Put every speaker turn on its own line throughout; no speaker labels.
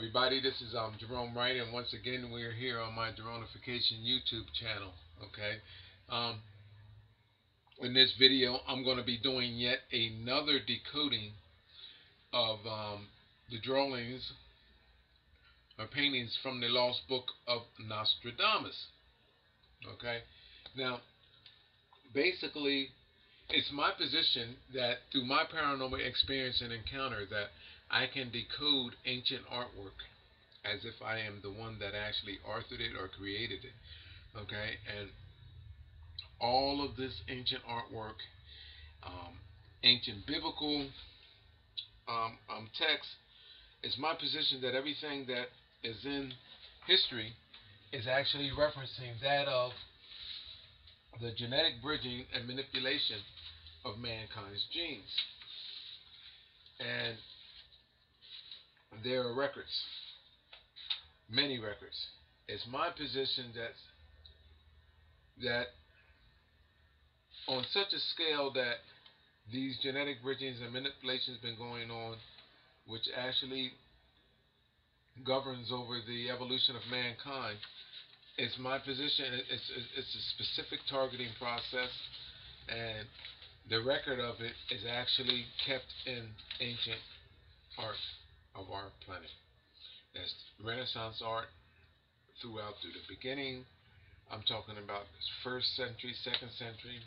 Everybody, this is Gerone Wright, and once again we're here on my Geronification YouTube channel. Okay, um, in this video I'm going to be doing yet another decoding of the drawings or paintings from the lost book of Nostradamus. Okay, now basically it's my position that through my paranormal experience and encounter that I can decode ancient artwork as if I am the one that actually authored it or created it. Okay, and all of this ancient artwork, um, ancient biblical text, it's my position that everything that is in history is actually referencing that of the genetic bridging and manipulation of mankind's genes. And there are records, many records. It's my position that on such a scale that these genetic bridgings and manipulations been going on, which actually governs over the evolution of mankind. It's my position. It's a specific targeting process, and the record of it is actually kept in ancient art of our planet. That's Renaissance art through the beginning. I'm talking about first century, second century,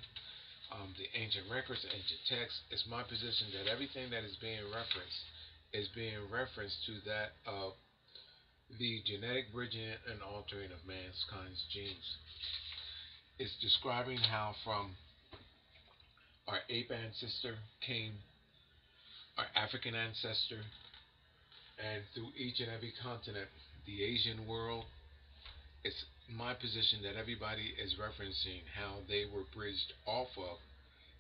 the ancient records, ancient texts. It's my position that everything that is being referenced is being referenced to that of the genetic bridging and altering of mankind's genes. It's describing how from our ape ancestor came our African ancestor, and through each and every continent, the Asian world. It's my position that everybody is referencing how they were bridged off of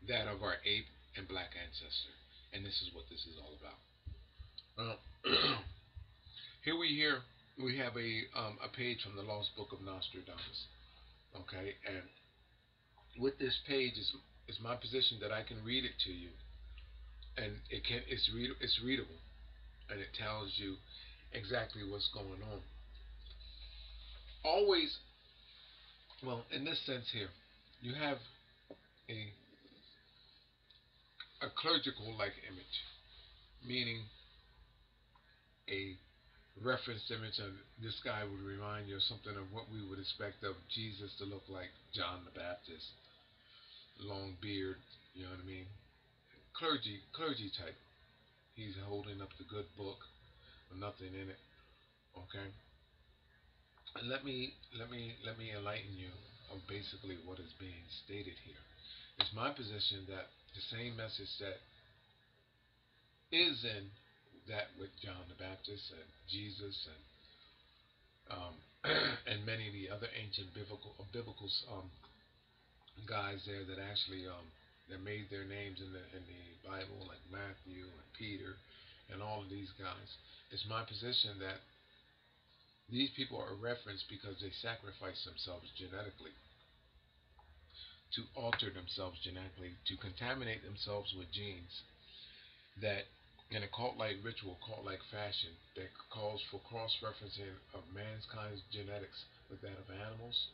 that of our ape and black ancestor, and this is what this is all about. Here we have a page from the Lost Book of Nostradamus. Okay, and with this page is my position that I can read it to you, and it's readable, and it tells you exactly what's going on. Always, well, in this sense here, you have a a clerical like image, meaning a reference image of this guy would remind you of something of what we would expect of Jesus to look like. John the Baptist, long beard, you know what I mean? Clergy type. He's holding up the good book with nothing in it. Okay? And let me enlighten you of basically what is being stated here. It's my position that the same message that is in that with John the Baptist and Jesus and many of the other ancient biblical guys there that actually that made their names in the Bible, like Matthew and Peter and all of these guys. It's my position that these people are referenced because they sacrificed themselves genetically to alter themselves genetically, to contaminate themselves with genes that in a cult-like ritual, cult-like fashion, that calls for cross-referencing of mankind's genetics with that of animals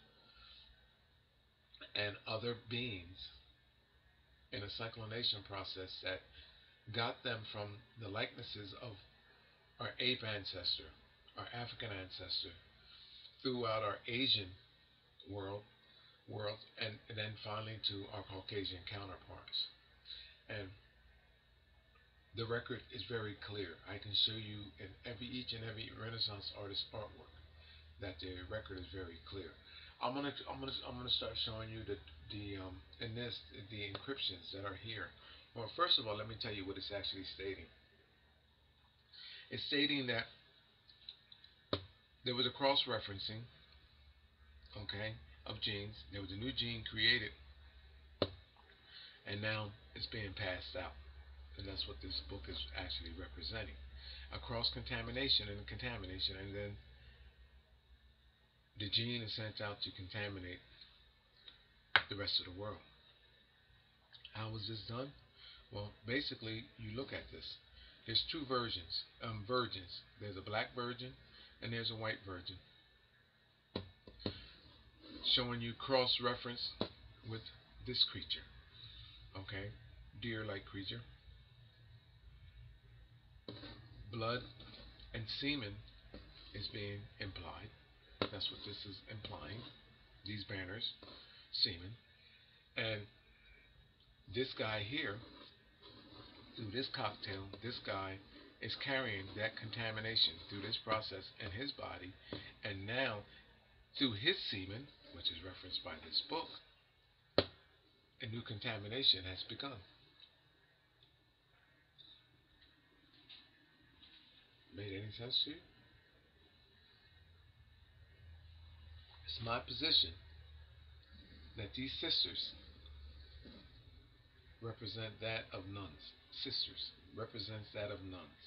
and other beings in a cyclination process that got them from the likenesses of our ape ancestor, our African ancestor, throughout our Asian world, and then finally to our Caucasian counterparts. And the record is very clear. I can show you in each and every Renaissance artist artwork that the record is very clear. I'm gonna start showing you the encryptions that are here. Well, first of all, let me tell you what it's actually stating. It's stating that there was a cross-referencing, okay, of genes. There was a new gene created, and now it's being passed out. And that's what this book is actually representing. A cross-contamination and then the gene is sent out to contaminate the rest of the world. How was this done? Well, basically, you look at this. There's two versions, virgins. There's a black virgin and there's a white virgin, showing you cross-reference with this creature. Okay, deer-like creature. Blood and semen is being implied. That's what this is implying. These banners, semen, and this guy here, through this cocktail, this guy is carrying that contamination through this process in his body, and now through his semen, which is referenced by this book, a new contamination has begun. Made any sense to you? It's my position that these sisters represent that of nuns. Sisters represents that of nuns.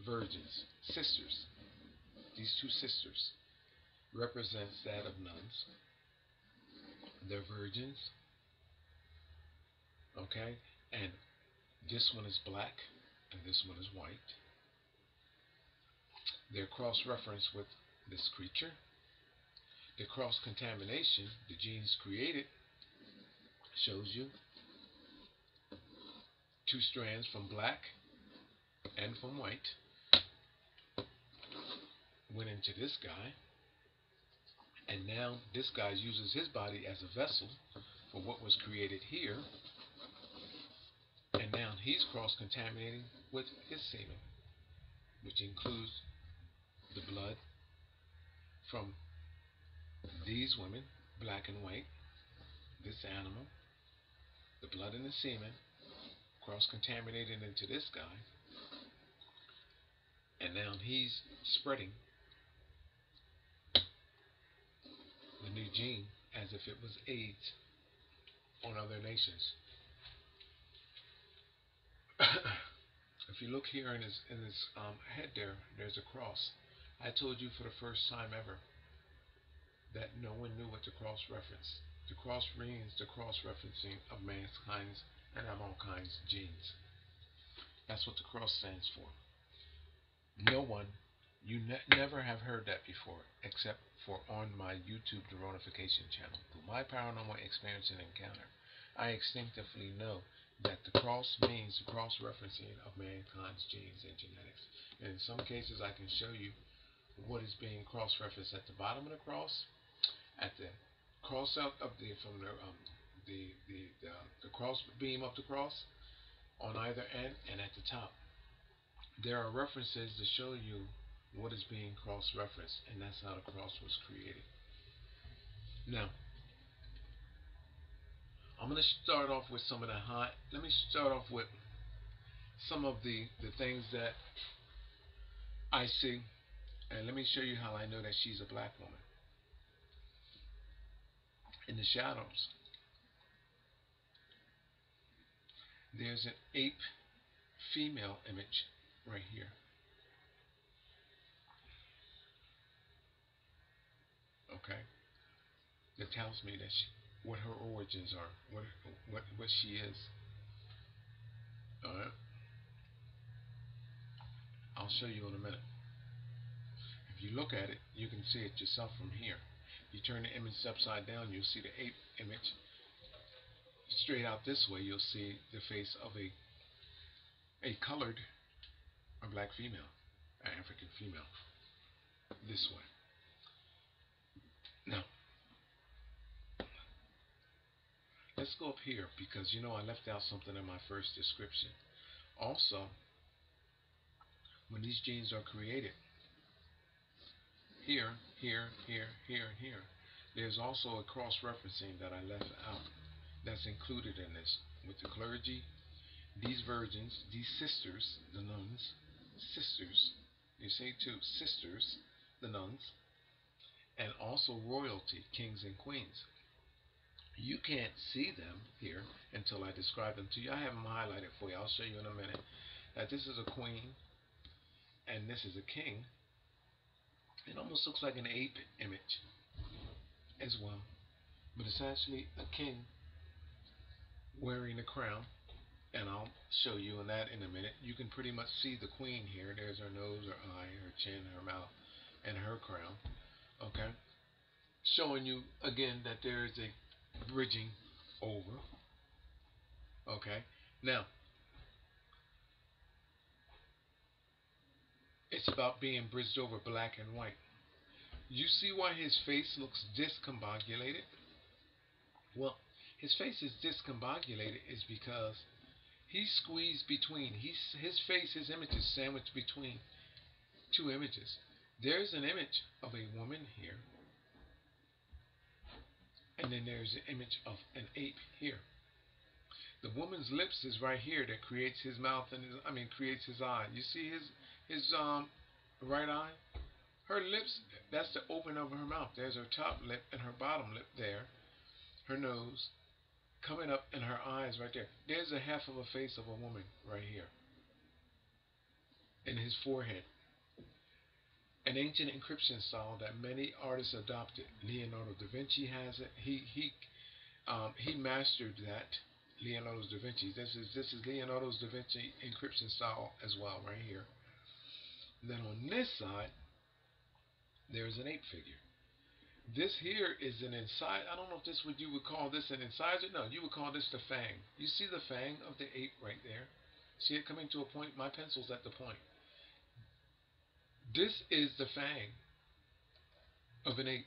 Virgins, sisters. These two sisters represents that of nuns. They're virgins, okay? And this one is black and this one is white. They're cross-referenced with this creature. The cross-contamination, the genes created, shows you two strands from black and from white went into this guy, and now this guy uses his body as a vessel for what was created here, and now he's cross-contaminating with his semen, which includes the blood from these women, black and white, this animal, the blood and the semen, cross-contaminated into this guy, and now he's spreading the new gene as if it was AIDS on other nations. If you look here in his head there's a cross. I told you for the first time ever that no one knew what to cross-reference. The cross means the cross-referencing of mankind's and animalkind's genes. That's what the cross stands for. No one, you never have heard that before, except for on my YouTube Deronification channel. Through my paranormal experience and encounter, I instinctively know that the cross means the cross-referencing of mankind's genes and genetics. And in some cases, I can show you what is being cross-referenced at the bottom of the cross, at the cross out of the from the cross beam of the cross on either end, and at the top. There are references to show you what is being cross-referenced, and that's how the cross was created. Now, I'm going to start off with some of the let me start off with some of the things that I see, and let me show you how I know that she's a black woman. In the shadows, there's an ape female image right here. Okay, that tells me that what her origins are, what she is. All right, I'll show you in a minute. If you look at it, you can see it yourself from here. You turn the image upside down, you'll see the ape image. Straight out this way, you'll see the face of a colored or black female, an African female. This way. Now, let's go up here because I left out something in my first description. Also, when these genes are created, here, here, here, here, and here, there's also a cross-referencing that I left out that's included in this with the clergy, these virgins, these sisters, the nuns, sisters, you say too, sisters, the nuns, and also royalty, kings and queens. You can't see them here until I describe them to you. I have them highlighted for you. I'll show you in a minute that this is a queen and this is a king. It almost looks like an ape image as well, but it's actually a king wearing a crown and I'll show you in that in a minute. You can pretty much see the queen here. There's her nose, her eye, her chin, her mouth, and her crown. Okay, showing you again that there is a bridging over. Okay, now it's about being bridged over black and white. You see why his face looks discombobulated? Well, his face is discombobulated is because he's squeezed between. His face, his image is sandwiched between two images. There's an image of a woman here, and then there's an image of an ape here. The woman's lips is right here that creates his mouth and creates his eye. You see his right eye? Her lips, that's the open of her mouth. There's her top lip and her bottom lip there. Her nose coming up and her eyes right there. There's a half of a face of a woman right here. In his forehead. An ancient encryption style that many artists adopted. Leonardo da Vinci has it. He mastered that. Leonardo da Vinci. This is Leonardo da Vinci encryption style as well, right here. And then on this side, there is an ape figure. This here is an inside. I don't know if you would call this an incisor. No, you would call this the fang. You see the fang of the ape right there? See it coming to a point? My pencil's at the point. This is the fang of an ape.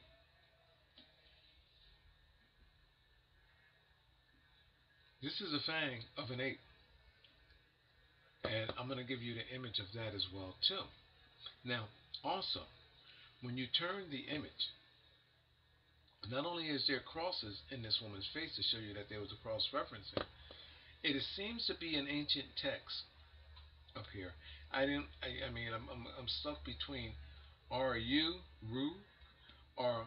This is a fang of an ape. And I'm going to give you the image of that as well, too. Now, also, when you turn the image, not only is there crosses in this woman's face to show you that there was a cross referencing, it seems to be an ancient text up here. I'm stuck between R-U, Ru, or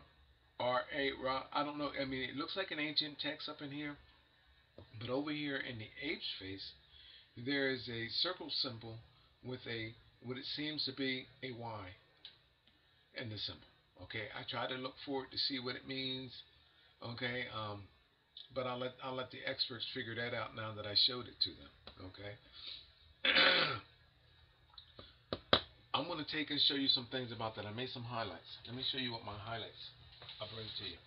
R-A, Ra. I don't know. It looks like an ancient text up in here, but over here in the ape's face, there is a circle symbol with what it seems to be a Y in the symbol. Okay, I try to look for it to see what it means. Okay, but I'll let the experts figure that out now that I showed it to them. Okay. I'm going to take and show you some things about that. I made some highlights. Let me show you what my highlights I bring to you.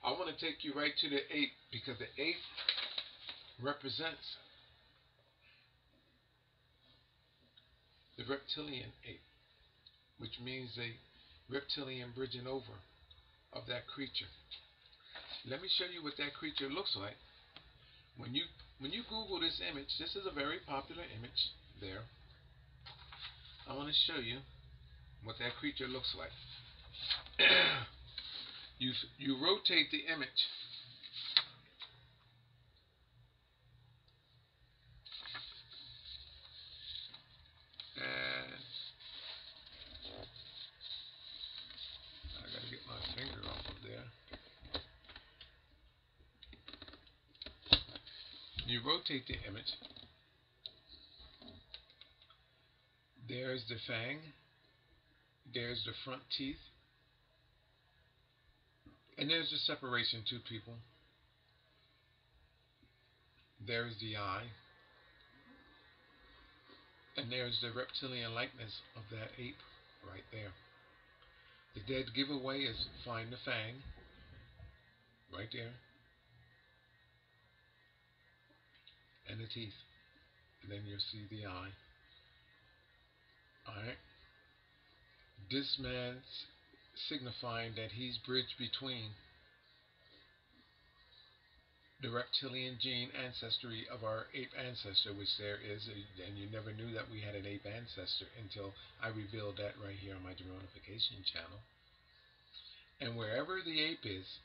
I want to take you right to the ape because the ape represents the reptilian ape, which means a reptilian bridging over of that creature. Let me show you what that creature looks like. When you Google this image, this is a very popular image there. I want to show you what that creature looks like. You rotate the image. And I gotta get my finger off of there. You rotate the image. There's the fang. There's the front teeth. And there's the separation to people. There's the eye. And there's the reptilian likeness of that ape right there. The dead giveaway is find the fang. Right there. And the teeth. And then you'll see the eye. Alright. This man's signifying that he's bridged between the reptilian gene ancestry of our ape ancestor, which there is, and you never knew that we had an ape ancestor until I revealed that right here on my Geronification channel. And wherever the ape is,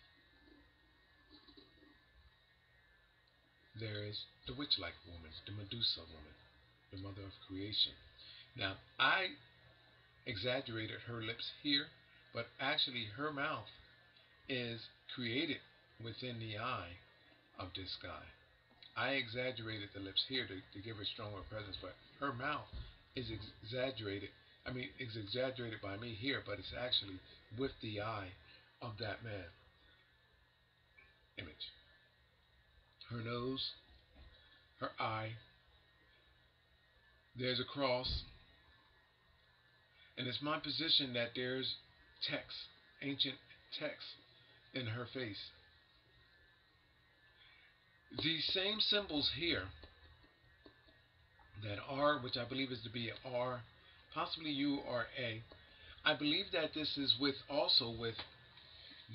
there is the witch-like woman, the Medusa woman, the mother of creation. Now, I exaggerated her lips here, but actually her mouth is created within the eye of this guy. I exaggerated the lips here to give her stronger presence, but her mouth is exaggerated. It's exaggerated by me here, but it's actually with the eye of that man. image. Her nose, her eye, there's a cross, and it's my position that there's text, ancient text in her face. These same symbols here, that R, which I believe is to be R, possibly U or A, I believe that this is with also with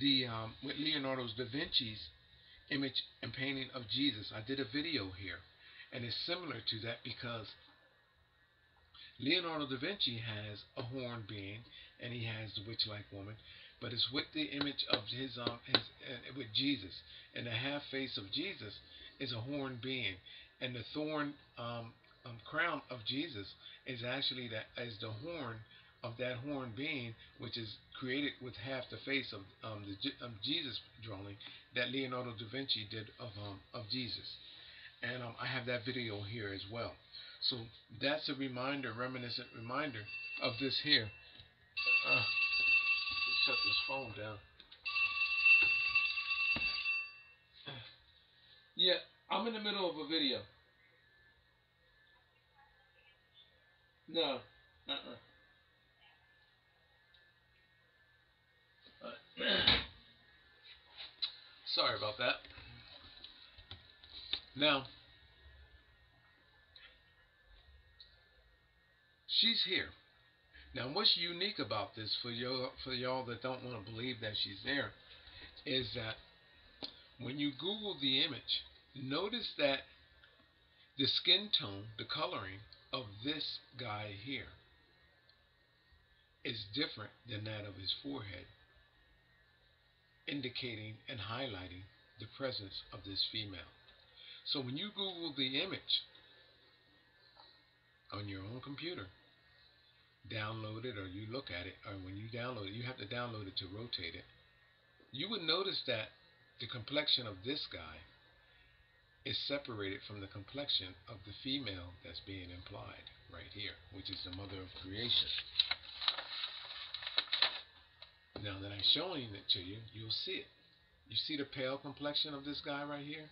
the with Leonardo da Vinci's image and painting of Jesus. I did a video here, and it's similar to that because Leonardo da Vinci has a horned being, and he has the witch-like woman, but it's with the image of his with Jesus, and the half face of Jesus is a horned being, and the thorn crown of Jesus is actually the horn of that horned being, which is created with half the face of Jesus drawing that Leonardo da Vinci did of Jesus, and I have that video here as well. So that's a reminder, reminiscent reminder of this here. Shut this phone down. Yeah, I'm in the middle of a video. No. Sorry about that. Now, she's here. Now, what's unique about this for y'all that don't want to believe that she's there is that when you Google the image, notice that the skin tone, the coloring of this guy here is different than that of his forehead, indicating and highlighting the presence of this female. So when you Google the image on your own computer, download it or you look at it, or when you download it, you have to download it to rotate it, you would notice that the complexion of this guy is separated from the complexion of the female that's being implied right here, which is the mother of creation. Now that I'm showing it to you, you'll see it. You see the pale complexion of this guy right here?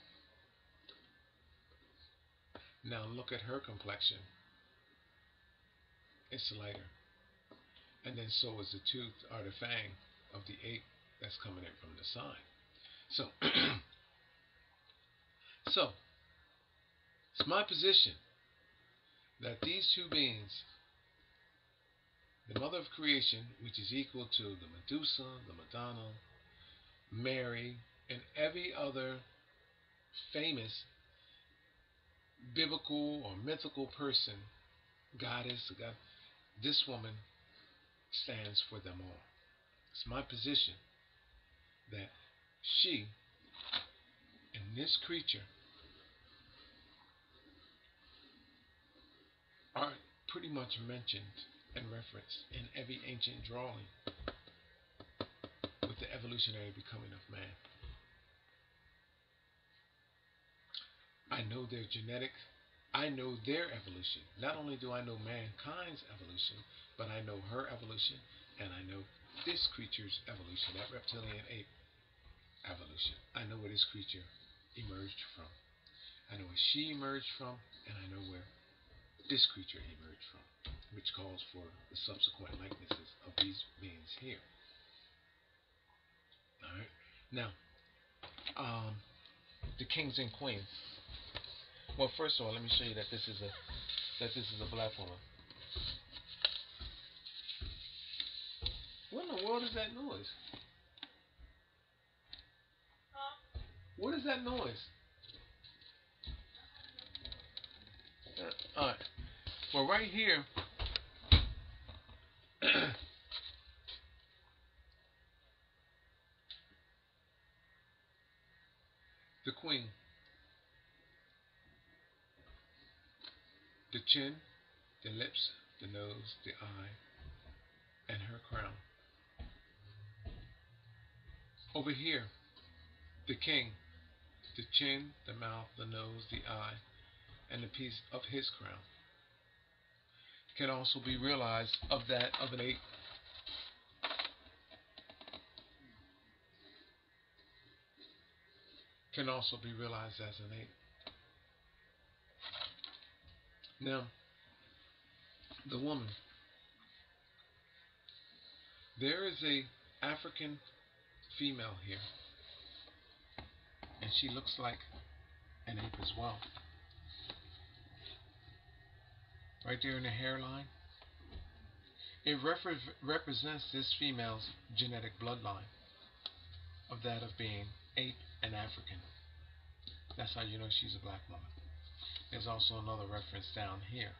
Now look at her complexion. It's lighter. And then so is the tooth or the fang of the ape that's coming in from the side. So, so it's my position that these two beings, the mother of creation, which is equal to the Medusa, the Madonna, Mary, and every other famous biblical or mythical person, goddess, God, this woman stands for them all. It's my position that she and this creature are pretty much mentioned and referenced in every ancient drawing with the evolutionary becoming of man. I know their genetics. I know their evolution. Not only do I know mankind's evolution, but I know her evolution, and I know this creature's evolution, that reptilian ape evolution. I know where this creature emerged from. I know where she emerged from, and I know where this creature emerged from, which calls for the subsequent likenesses of these beings here. Alright. Now, the kings and queens. Well, first of all, let me show you that this is a black woman. What in the world is that noise? What is that noise? Alright. Well, right here, the queen, the chin, the lips, the nose, the eye, and her crown. Over here, the king, the chin, the mouth, the nose, the eye, and the piece of his crown can also be realized of that of an ape. can also be realized as an ape. Now, the woman. There is a African female here, and she looks like an ape as well. Right there in the hairline, it represents this female's genetic bloodline of that of being ape and African. That's how you know she's a black woman. There's also another reference down here,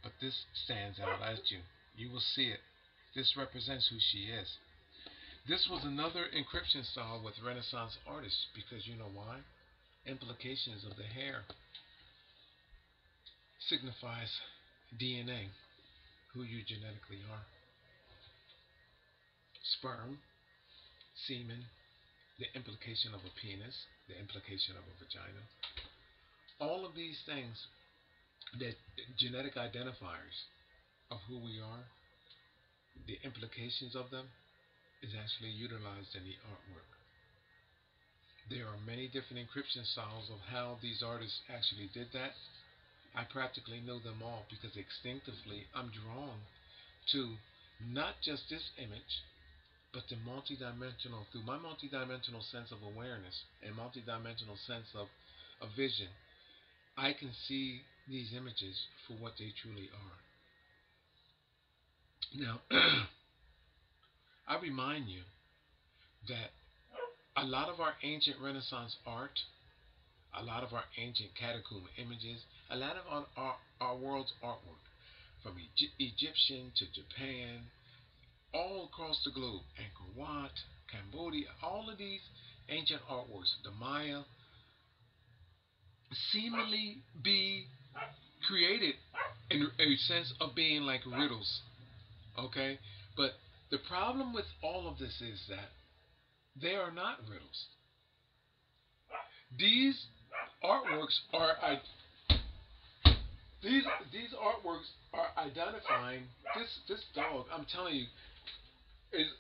but this stands out at you. You will see it. This represents who she is. This was another encryption style with Renaissance artists, because you know why? Implications of the hair signifies DNA, who you genetically are. Sperm, semen, the implication of a penis, the implication of a vagina. All of these things, that genetic identifiers of who we are, the implications of them, is actually utilized in the artwork. There are many different encryption styles of how these artists actually did that. I practically know them all because instinctively I'm drawn to not just this image, but the multidimensional, through my multidimensional sense of awareness and multidimensional sense of vision, I can see these images for what they truly are. Now, I remind you that a lot of our ancient Renaissance art, a lot of our ancient catacomb images, a lot of our world's artwork, from Egyptian to Japan, all across the globe, Angkor Wat, Cambodia, all of these ancient artworks, the Maya, seemingly be created in a sense of being like riddles. Okay? But the problem with all of this is that they are not riddles. These artworks are these artworks are identifying this dog. I'm telling you,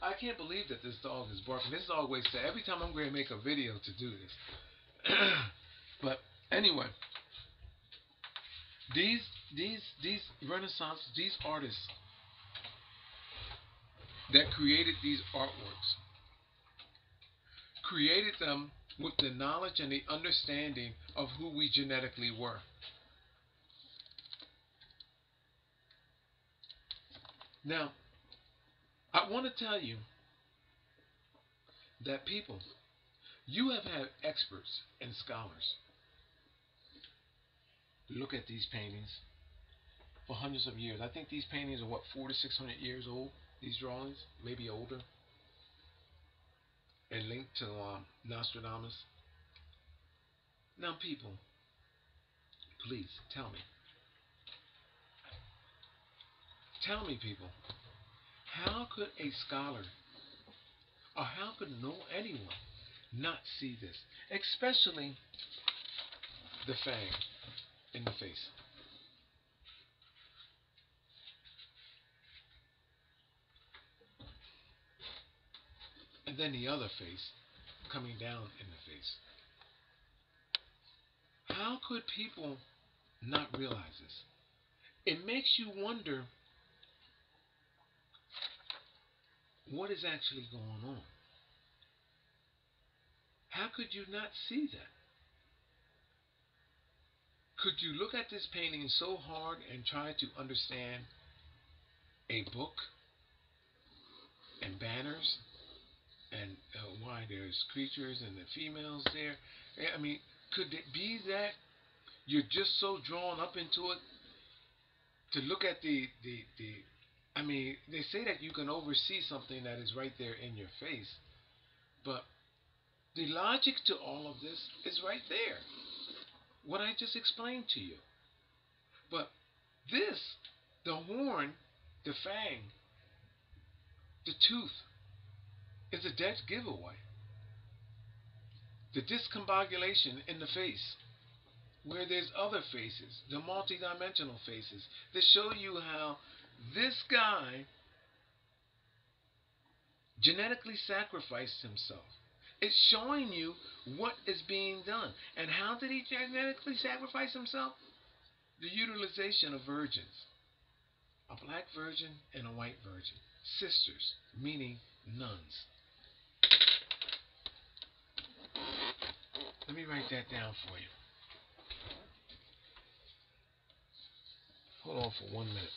I can't believe that this dog is barking. This dog waits to every time I'm going to make a video to do this. But anyway, these Renaissance, these artists that created these artworks created them with the knowledge and the understanding of who we genetically were. Now, I want to tell you that people, you have had experts and scholars look at these paintings for hundreds of years. I think these paintings are, what, 400 to 600 years old, these drawings, maybe older, and linked to Nostradamus. Now, people, please tell me, people, how could a scholar, or how could anyone not see this, especially the fang in the face? And then the other face coming down in the face. How could people not realize this? It makes you wonder what is actually going on. How could you not see that? Could you look at this painting so hard and try to understand a book and banners and why there's creatures and the females there? I mean, could it be that you're just so drawn up into it to look at I mean, they say that you can oversee something that is right there in your face, but the logic to all of this is right there. What I just explained to you. But this, the horn, the fang, the tooth, is a dead giveaway. The discombobulation in the face, where there's other faces, the multidimensional faces, that show you how this guy genetically sacrificed himself. It's showing you what is being done. And how did he genetically sacrifice himself? The utilization of virgins. A black virgin and a white virgin. Sisters, meaning nuns. Let me write that down for you. Hold on for 1 minute.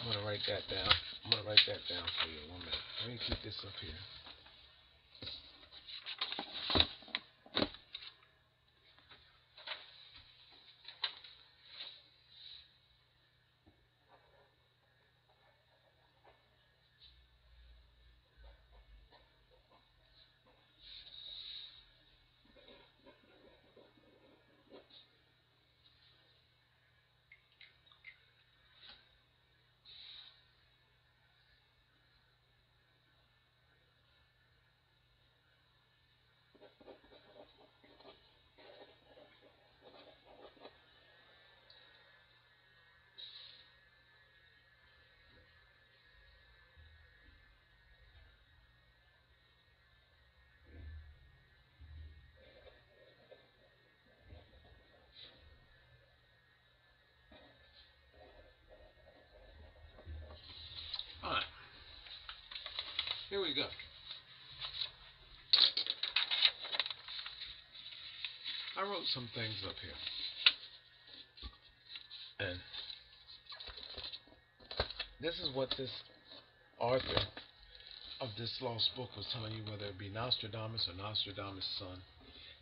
I'm going to write that down. I'm going to write that down for you in 1 minute. Let me keep this up here. All right. Here we go. I wrote some things up here. And this is what this author of this lost book was telling you, whether it be Nostradamus or Nostradamus' son,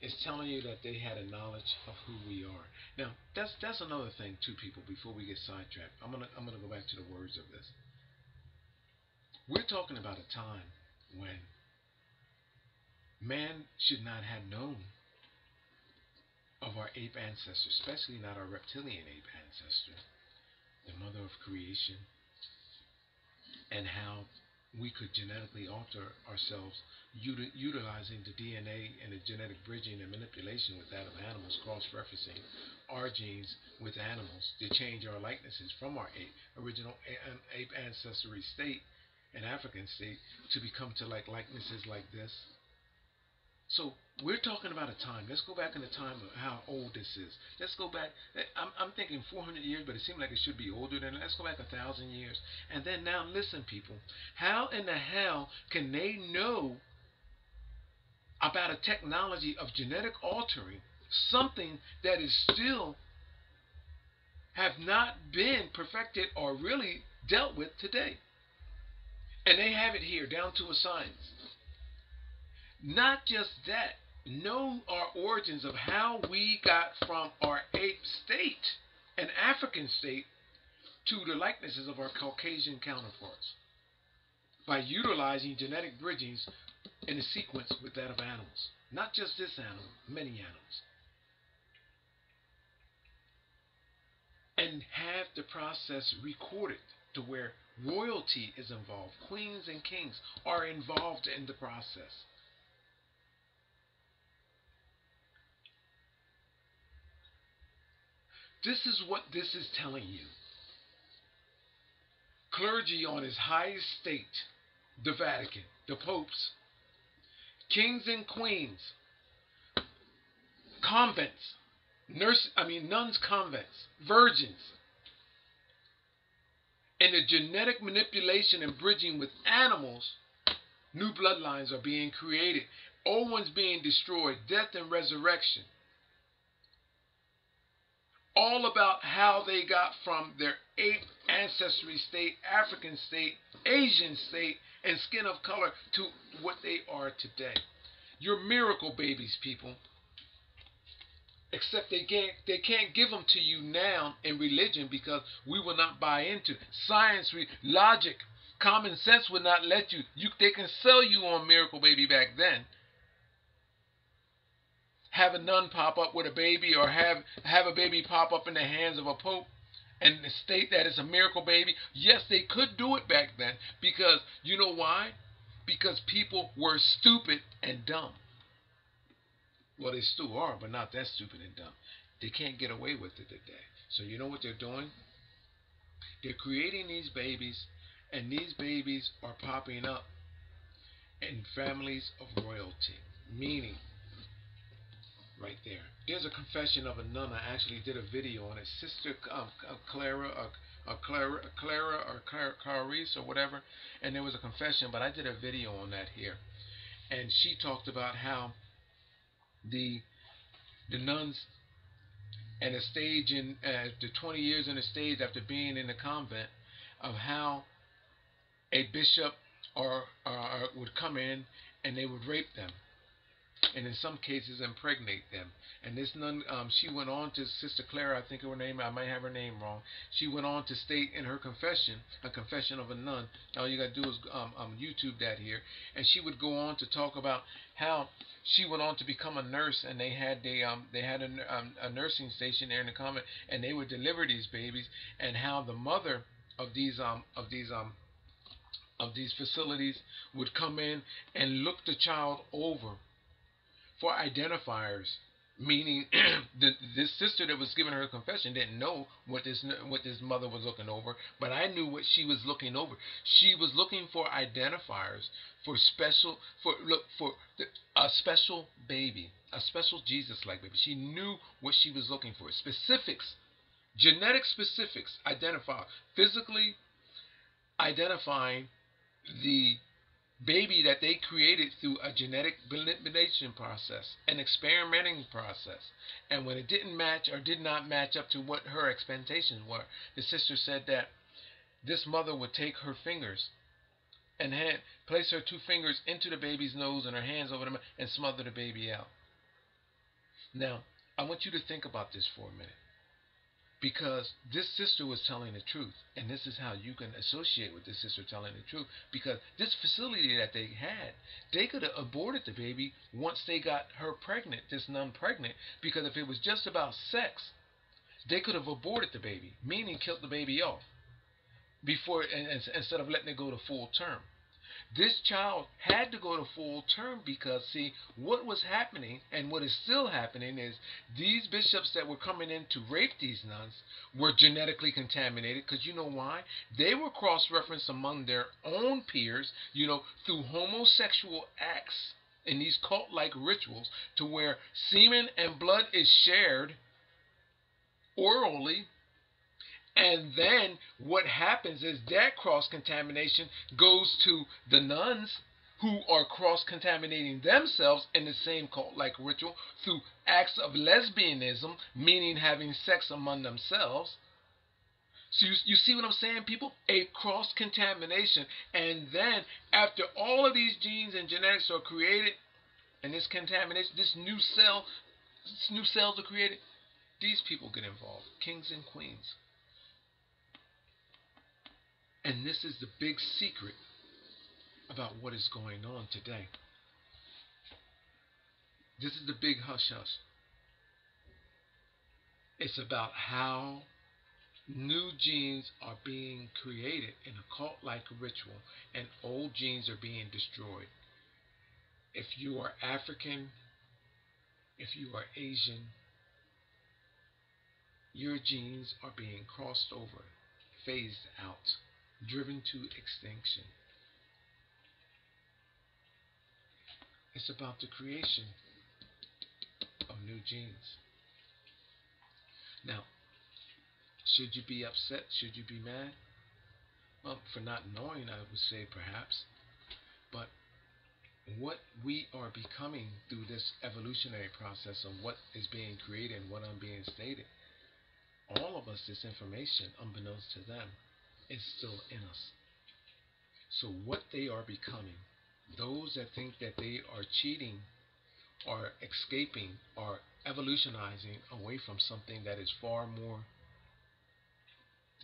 is telling you that they had a knowledge of who we are. Now, that's another thing too, people, before we get sidetracked. I'm gonna go back to the words of this. We're talking about a time when man should not have known of our ape ancestor, especially not our reptilian ape ancestor, the mother of creation, and how we could genetically alter ourselves utilizing the DNA and the genetic bridging and manipulation with that of animals, cross-referencing our genes with animals to change our likenesses from our original ape ancestry state and African state to become to likenesses like this. So we're talking about a time. Let's go back in the time of how old this is. Let's go back. I'm thinking 400 years, but it seems like it should be older than that. Let's go back 1,000 years. And then now listen, people. How in the hell can they know about a technology of genetic altering, something that is still have not been perfected or really dealt with today? And they have it here down to a science. Not just that, know our origins of how we got from our ape state, an African state, to the likenesses of our Caucasian counterparts by utilizing genetic bridgings in a sequence with that of animals. Not just this animal, many animals. And have the process recorded to where royalty is involved. Queens and kings are involved in the process. This is what this is telling you. Clergy on his highest state, the Vatican, the popes, kings and queens, convents, nuns convents, virgins, and the genetic manipulation and bridging with animals, new bloodlines are being created, old ones being destroyed, death and resurrection. All about how they got from their ape ancestry state, African state, Asian state, and skin of color to what they are today. You're miracle babies, people. Except they can't give them to you now in religion because we will not buy into science, logic, common sense would not let you. They can sell you on miracle baby back then. Have a nun pop up with a baby, or have a baby pop up in the hands of a pope and state that it's a miracle baby. Yes, they could do it back then because you know why? Because people were stupid and dumb. Well, they still are, but not that stupid and dumb. They can't get away with it today. So you know what they're doing? They're creating these babies, and these babies are popping up and families of royalty. Meaning, right there. There's a confession of a nun. I actually did a video on it. Sister Clara, Clarice or whatever. And there was a confession, but I did a video on that here. And she talked about how the nuns at a stage in the 20 years in a stage after being in the convent, of how a bishop or would come in and they would rape them, and in some cases impregnate them. And this nun, she went on to, Sister Clara, I think of her name, I might have her name wrong. She went on to state in her confession, a confession of a nun. All you got to do is YouTube that here, and she would go on to talk about how she went on to become a nurse, and they had a nursing station there in the convent, and they would deliver these babies, and how the mother of these facilities would come in and look the child over for identifiers, meaning this sister that was giving her confession didn't know what this mother was looking over, but I knew what she was looking over. She was looking for identifiers for a special baby, a special Jesus-like baby. She knew what she was looking for. Specifics, genetic specifics, identify physically identifying the baby that they created through a genetic manipulation process, an experimenting process. And when it didn't match or did not match up to what her expectations were, the sister said that this mother would take her fingers and place her two fingers into the baby's nose and her hands over them and smother the baby out. Now, I want you to think about this for a minute, because this sister was telling the truth, and this is how you can associate with this sister telling the truth. Because this facility that they had, they could have aborted the baby once they got her pregnant, this nun pregnant, because if it was just about sex, they could have aborted the baby, meaning killed the baby off before, instead of letting it go to full term. This child had to go to full term because, see, what was happening and what is still happening is these bishops that were coming in to rape these nuns were genetically contaminated. Because you know why? They were cross-referenced among their own peers, through homosexual acts in these cult-like rituals, to where semen and blood is shared orally. And then what happens is that cross-contamination goes to the nuns, who are cross-contaminating themselves in the same cult-like ritual through acts of lesbianism, meaning having sex among themselves. So you see what I'm saying, people? A cross-contamination. And then after all of these genes and genetics are created, and this contamination, new cells are created, these people get involved, kings and queens. And this is the big secret about what is going on today. This is the big hush-hush. It's about how new genes are being created in a cult-like ritual, and old genes are being destroyed. If you are African, if you are Asian, your genes are being crossed over, phased out, driven to extinction. It's about the creation of new genes. Now, should you be upset? Should you be mad? Well, for not knowing, I would say perhaps. But what we are becoming through this evolutionary process of what is being created and what I'm being stated, all of us, this information, unbeknownst to them, is still in us. So what they are becoming, those that think that they are cheating or escaping or evolutionizing away from something that is far more,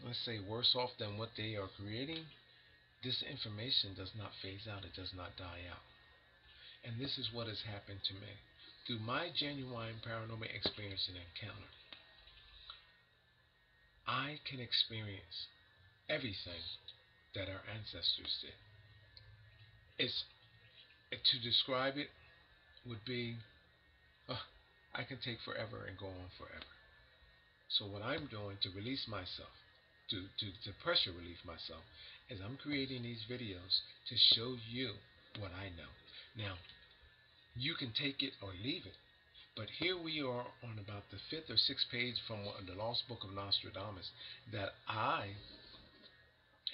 let's say, worse off than what they are creating, this information does not phase out. It does not die out. And this is what has happened to me. Through my genuine paranormal experience and encounter, I can experience everything that our ancestors did. To describe it would be, I can take forever and go on forever. So what I'm doing to release myself, to pressure relieve myself, is I'm creating these videos to show you
what I know. Now, you can take it or leave it. But here we are on about the fifth or sixth page from the Lost Book of Nostradamus that I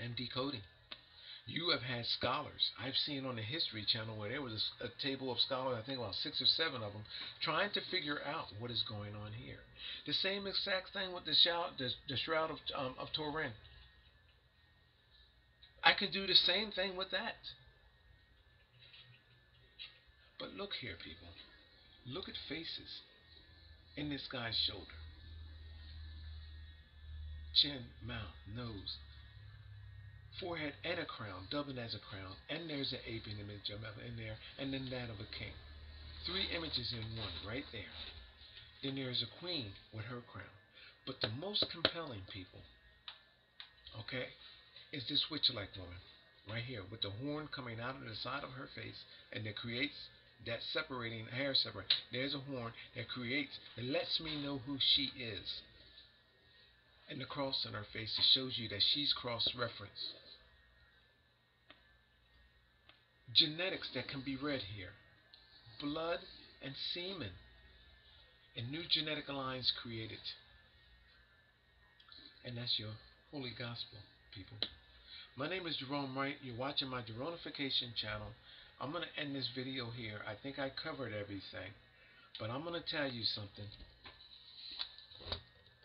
am decoding. You have had scholars. I've seen on the History Channel where there was a table of scholars, I think about 6 or 7 of them, trying to figure out what is going on here. The same exact thing with the Shroud of Turin. I can do the same thing with that. But look here, people. Look at faces in this guy's shoulder. Chin, mouth, nose, forehead, and a crown, dubbing as a crown. And there's an ape image in there, and then that of a king. 3 images in one, right there. Then there's a queen with her crown. But the most compelling, people, okay, is this witch-like woman right here with the horn coming out of the side of her face, and that creates that separating hair separate. There's a horn that creates, that lets me know who she is. And the cross on her face, it shows you that she's cross-referenced. Genetics that can be read here. Blood and semen. And new genetic lines created. And that's your holy gospel, people. My name is Gerone Wright. You're watching my Geronification channel. I'm going to end this video here. I think I covered everything. But I'm going to tell you something.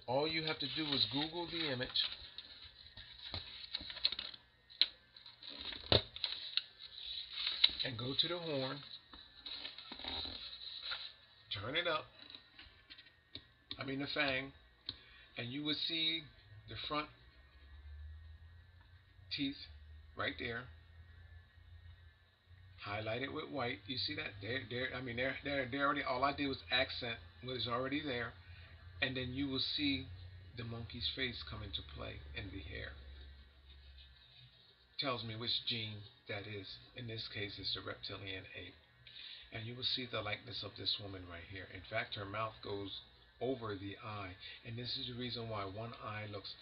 All you have to do is Google the image. And go to the horn. Turn it up. The fang. And you will see the front teeth right there. Highlighted with white. You see that? They're already, all I did was accent what is already there. And then you will see the monkey's face come into play in the hair. Tells me which gene that is. In this case, it's the reptilian ape. And you will see the likeness of this woman right here. In fact, her mouth goes over the eye. And this is the reason why one eye looks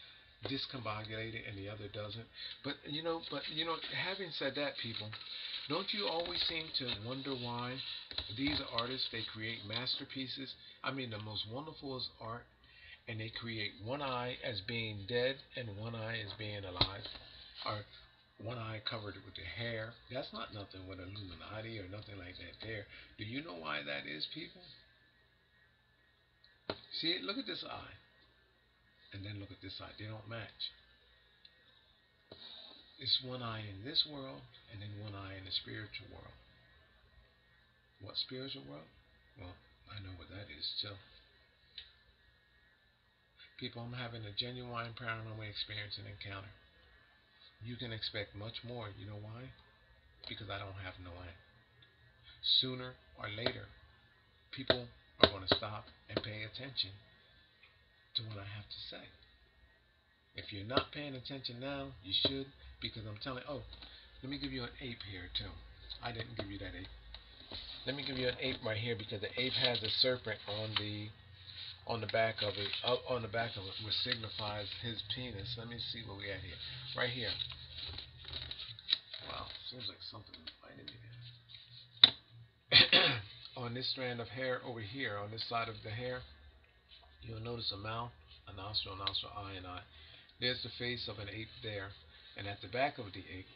discombobulated and the other doesn't. But having said that, people, don't you always seem to wonder why these artists, they create masterpieces? The most wonderful art, and they create one eye as being dead and one eye as being alive, or one eye covered with the hair. That's not nothing with Illuminati or nothing like that there. Do you know why that is, people? See, look at this eye. And then look at this eye. They don't match. It's one eye in this world and then one eye in the spiritual world. What spiritual world? Well, I know what that is too. People, I'm having a genuine paranormal experience and encounter. You can expect much more. You know why? Because I don't have no end. Sooner or later, people are going to stop and pay attention to what I have to say. If you're not paying attention now, you should, because I'm telling. Oh, let me give you an ape here too. I didn't give you that ape. Let me give you an ape right here, because the ape has a serpent on the back of it, which signifies his penis. Let me see what we got here. Right here. Wow, seems like something biting me there. On this strand of hair over here, on this side of the hair, you'll notice a mouth, a nostril, eye, and eye. There's the face of an ape there, and at the back of the ape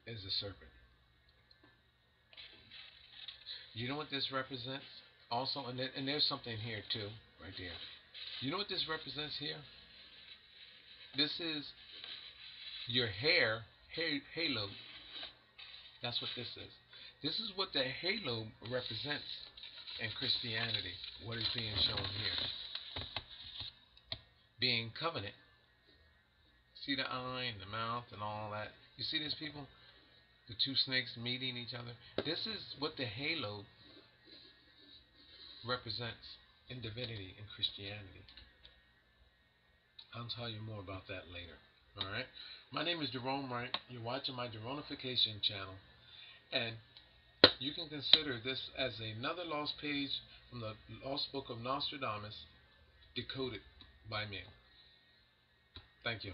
is a serpent. You know what this represents? Also, and there's something here too, right there. You know what this represents here? This is your hair halo. That's what this is. This is what the halo represents in Christianity. What is being shown here? Being covenant. See the eye and the mouth and all that. You see these people? The 2 snakes meeting each other. This is what the halo represents in divinity in Christianity. I'll tell you more about that later. Alright? My name is Gerone Wright. You're watching my Geronification channel. And you can consider this as another lost page from the Lost Book of Nostradamus, decoded by me. Thank you.